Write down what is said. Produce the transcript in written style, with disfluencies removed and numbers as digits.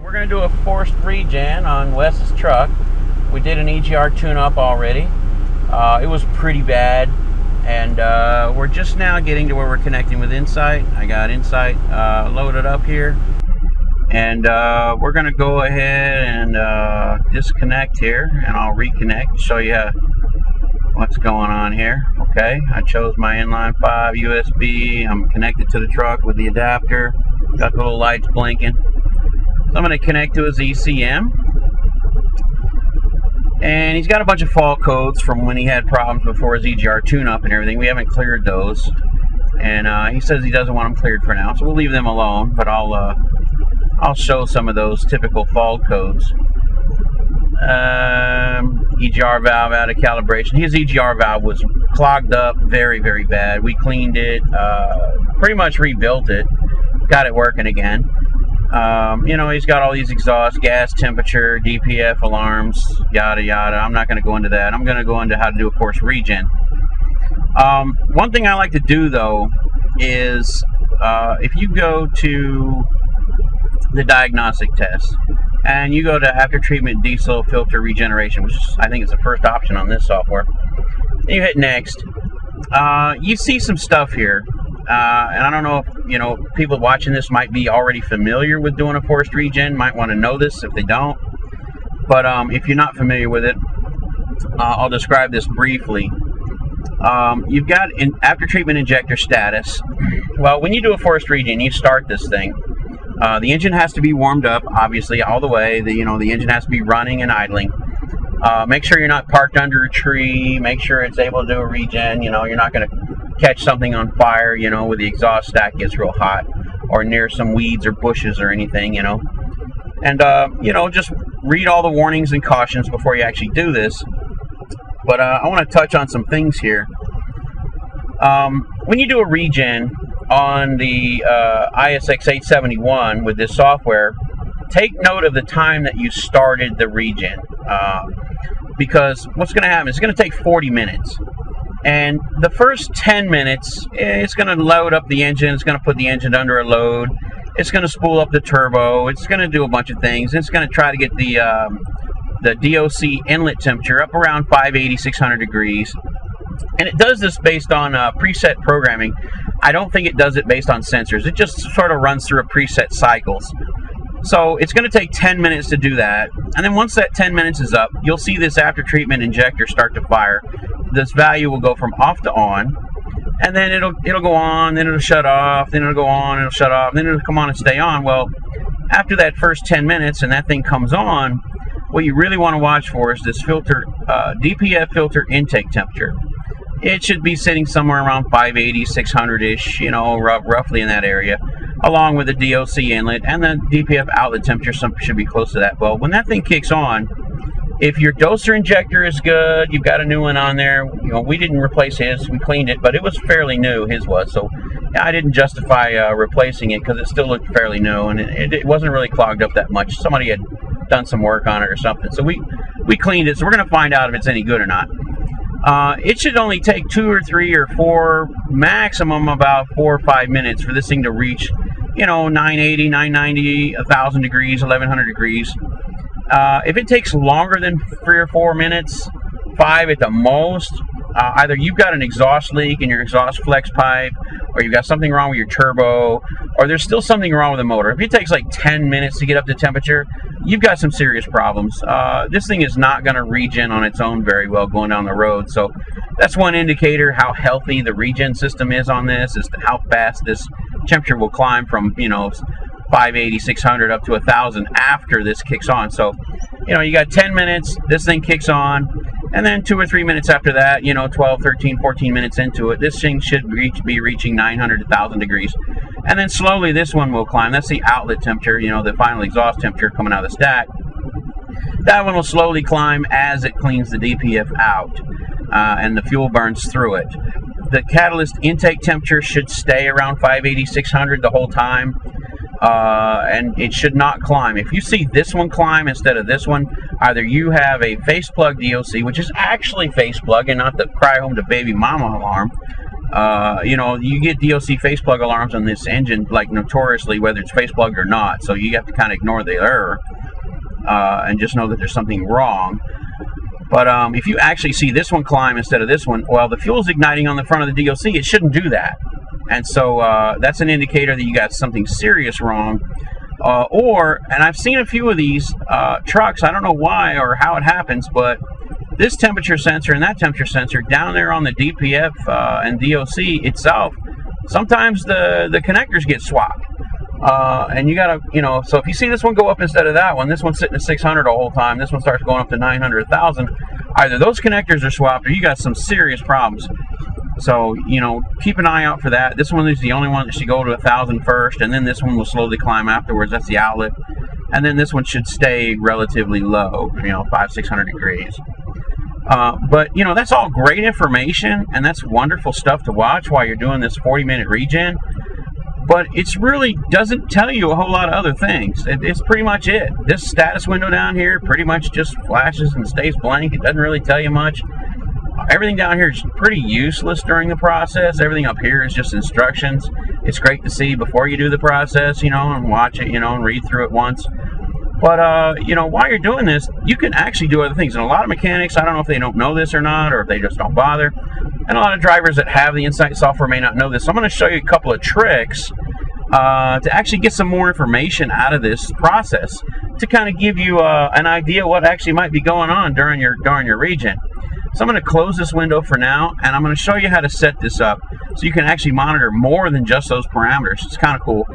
We're going to do a forced regen on Wes's truck. We did an EGR tune-up already. It was pretty bad, and we're just now getting to where we're connecting with Insight. I got Insight loaded up here, and we're going to go ahead and disconnect here, and I'll reconnect, show you what's going on here. Okay, I chose my Inline 5 USB. I'm connected to the truck with the adapter. Got the little lights blinking. So I'm going to connect to his ECM. And he's got a bunch of fault codes from when he had problems before his EGR tune-up and everything. We haven't cleared those. And he says he doesn't want them cleared for now, so we'll leave them alone. But I'll show some of those typical fault codes. EGR valve out of calibration. His EGR valve was clogged up very, very bad. We cleaned it, pretty much rebuilt it, got it working again. You know, he's got all these exhaust, gas temperature, DPF alarms, yada yada. I'm not going to go into that. I'm going to go into how to do a forced regen. One thing I like to do though is if you go to the diagnostic test and you go to after treatment diesel filter regeneration, which I think is the first option on this software, and you hit next, you see some stuff here. And I don't know if, you know, people watching this might be already familiar with doing a forced regen, might want to know this if they don't. But if you're not familiar with it, I'll describe this briefly. You've got after treatment injector status. Well, when you do a forced regen, you start this thing. The engine has to be warmed up, obviously, all the way. The engine has to be running and idling. Make sure you're not parked under a tree. Make sure it's able to do a regen. You know, you're not going to catch something on fire, you know, where the exhaust stack gets real hot, or near some weeds or bushes or anything, you know. And, you know, just read all the warnings and cautions before you actually do this. But I want to touch on some things here. When you do a regen on the ISX 871 with this software, take note of the time that you started the regen. Because what's going to happen is it's going to take 40 minutes. And the first 10 minutes, it's going to load up the engine. It's going to put the engine under a load. It's going to spool up the turbo. It's going to do a bunch of things. It's going to try to get the DOC inlet temperature up around 580, 600 degrees. And it does this based on preset programming. I don't think it does it based on sensors. It just sort of runs through a preset cycles. So it's going to take 10 minutes to do that. And then once that 10 minutes is up, you'll see this after treatment injector start to fire. This value will go from off to on, and then it'll go on, then it'll shut off, then it'll go on, it'll shut off, then it'll come on and stay on. Well, after that first 10 minutes and that thing comes on, what you really want to watch for is this filter, DPF filter intake temperature. It should be sitting somewhere around 580, 600-ish, you know, roughly in that area, along with the DOC inlet, and the DPF outlet temperature should be close to that. Well, when that thing kicks on, if your doser injector is good, you've got a new one on there. You know, we didn't replace his, we cleaned it, but it was fairly new, his was. So I didn't justify replacing it because it still looked fairly new, and it wasn't really clogged up that much. Somebody had done some work on it or something. So we cleaned it, so we're going to find out if it's any good or not. It should only take 2 or 3 or 4, maximum about 4 or 5 minutes for this thing to reach, you know, 980, 990, 1,000 degrees, 1,100 degrees. If it takes longer than 3 or 4 minutes, 5 at the most, either you've got an exhaust leak in your exhaust flex pipe, or you've got something wrong with your turbo, or there's still something wrong with the motor. If it takes like 10 minutes to get up to temperature, you've got some serious problems. This thing is not going to regen on its own very well going down the road. So that's one indicator how healthy the regen system is on this, is how fast this temperature will climb from, you know, 580, 600 up to 1,000 after this kicks on. So, you know, you got 10 minutes, this thing kicks on, and then 2 or 3 minutes after that, you know, 12, 13, 14 minutes into it, this thing should be reaching 900 to 1,000 degrees. And then slowly this one will climb. That's the outlet temperature, you know, the final exhaust temperature coming out of the stack. That one will slowly climb as it cleans the DPF out and the fuel burns through it. The catalyst intake temperature should stay around 580, 600 the whole time. And it should not climb. If you see this one climb instead of this one, either you have a face plug DOC, which is actually face plug and not the cry home to baby mama alarm, You know, you get DOC face plug alarms on this engine, like notoriously, whether it's face plugged or not. So you have to kind of ignore the error and just know that there's something wrong. But if you actually see this one climb instead of this one, well, the fuel's igniting on the front of the DOC. It shouldn't do that. And so that's an indicator that you got something serious wrong. And I've seen a few of these trucks, I don't know why or how it happens, but this temperature sensor and that temperature sensor down there on the DPF and DOC itself, sometimes the connectors get swapped. And you gotta, you know, so if you see this one go up instead of that one, this one's sitting at 600 the whole time, this one starts going up to 900, 1,000, either those connectors are swapped or you got some serious problems. So, you know, keep an eye out for that. This one is the only one that should go to 1,000 first, and then this one will slowly climb afterwards. That's the outlet. And then this one should stay relatively low, you know, 500-600 degrees. But, you know, that's all great information, and that's wonderful stuff to watch while you're doing this 40-minute regen. But it's really doesn't tell you a whole lot of other things. It's pretty much it. This status window down here pretty much just flashes and stays blank. It doesn't really tell you much. Everything down here is pretty useless during the process. Everything up here is just instructions. It's great to see before you do the process, you know, and watch it, you know, and read through it once. But, you know, while you're doing this, you can actually do other things. And a lot of mechanics, I don't know if they don't know this or not, or if they just don't bother. And a lot of drivers that have the Insight software may not know this. So I'm going to show you a couple of tricks to actually get some more information out of this process to kind of give you an idea what actually might be going on during your regen. So I'm going to close this window for now, and I'm going to show you how to set this up so you can actually monitor more than just those parameters. It's kind of cool.